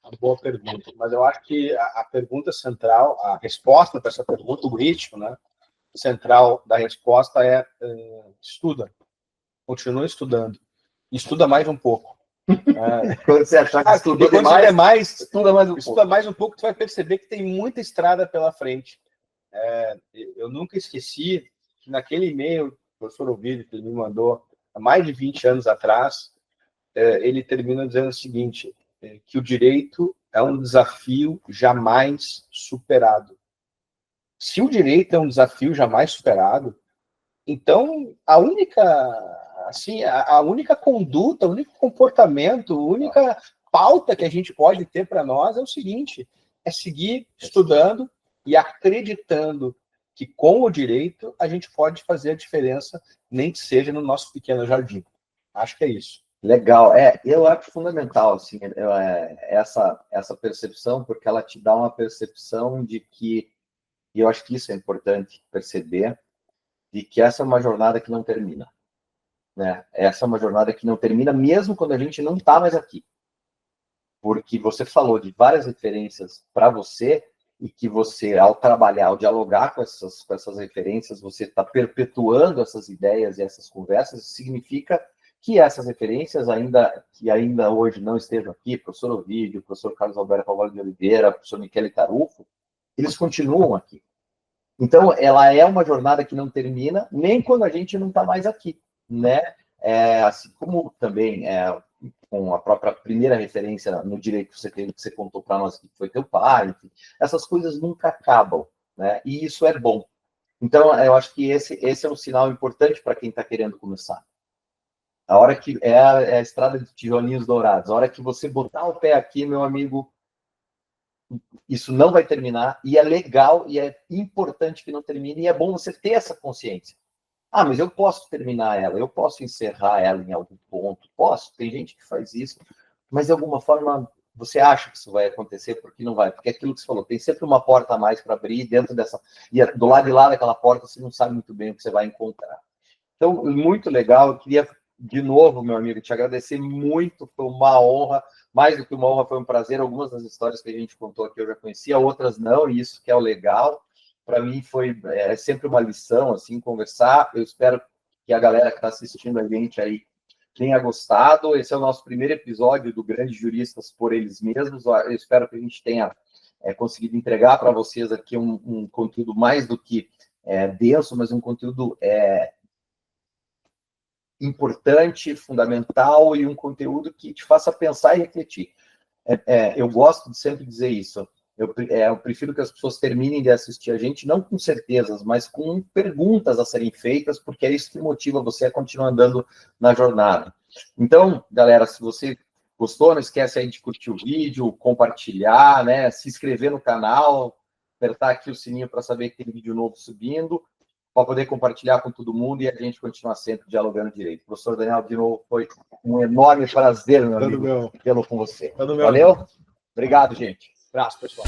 Uma boa pergunta, mas eu acho que a pergunta central, a resposta para essa pergunta, o ritmo, né, central da resposta é estuda, continua estudando, estuda mais um pouco. Quando você achar que estuda demais, estuda mais um pouco, tu vai perceber que tem muita estrada pela frente. Eu nunca esqueci que naquele e-mail, o professor Ovidio, que ele me mandou há mais de 20 anos atrás, ele termina dizendo o seguinte, que o direito é um desafio jamais superado. Se o direito é um desafio jamais superado, então a única conduta, o único comportamento, a única pauta que a gente pode ter para nós é o seguinte, é seguir estudando e acreditando que com o direito a gente pode fazer a diferença, nem que seja no nosso pequeno jardim. Acho que é isso. Legal, eu acho fundamental assim, essa percepção, porque ela te dá uma percepção de que, e eu acho que isso é importante perceber, de que essa é uma jornada que não termina, né? Essa é uma jornada que não termina mesmo quando a gente não está mais aqui, porque você falou de várias referências para você e que você, ao trabalhar, ao dialogar com essas referências, você está perpetuando essas ideias e essas conversas, significa que essas referências, que ainda hoje não estejam aqui, professor Ovidio, professor Carlos Alberto Carvalho de Oliveira, professor Michele Tarufo, eles continuam aqui. Então, ela é uma jornada que não termina, nem quando a gente não está mais aqui, né? Assim como também com a própria primeira referência no direito que você contou para nós, que foi teu pai, enfim, essas coisas nunca acabam, né? E isso é bom. Então, eu acho que esse é um sinal importante para quem está querendo começar. A hora que é a estrada de tijolinhos dourados, a hora que você botar o pé aqui, meu amigo, isso não vai terminar, e é legal, e é importante que não termine, e é bom você ter essa consciência. Ah, mas eu posso terminar ela, eu posso encerrar ela em algum ponto, posso, tem gente que faz isso, mas de alguma forma você acha que isso vai acontecer, porque não vai, porque é aquilo que você falou, tem sempre uma porta a mais para abrir, dentro dessa, e do lado de lá daquela porta você não sabe muito bem o que você vai encontrar. Então, muito legal, eu queria, de novo, meu amigo, te agradecer muito, foi uma honra, mais do que uma honra, foi um prazer. Algumas das histórias que a gente contou aqui eu já conhecia, outras não, e isso que é o legal. Para mim é sempre uma lição, assim, conversar. Eu espero que a galera que está assistindo a gente aí tenha gostado. Esse é o nosso primeiro episódio do Grandes Juristas por Eles Mesmos. Eu espero que a gente tenha conseguido entregar para vocês aqui um conteúdo mais do que denso, mas um conteúdo importante, fundamental e um conteúdo que te faça pensar e refletir. Eu gosto de sempre dizer isso. Eu prefiro que as pessoas terminem de assistir a gente, não com certezas, mas com perguntas a serem feitas, porque é isso que motiva você a continuar andando na jornada. Então, galera, se você gostou, não esquece aí de curtir o vídeo, compartilhar, né, se inscrever no canal, apertar aqui o sininho para saber que tem vídeo novo subindo, para poder compartilhar com todo mundo e a gente continuar sempre dialogando direito. Professor Daniel, de novo, foi um enorme prazer, meu amigo, tê-lo com você. Valeu? Obrigado, gente. Abraço, pessoal.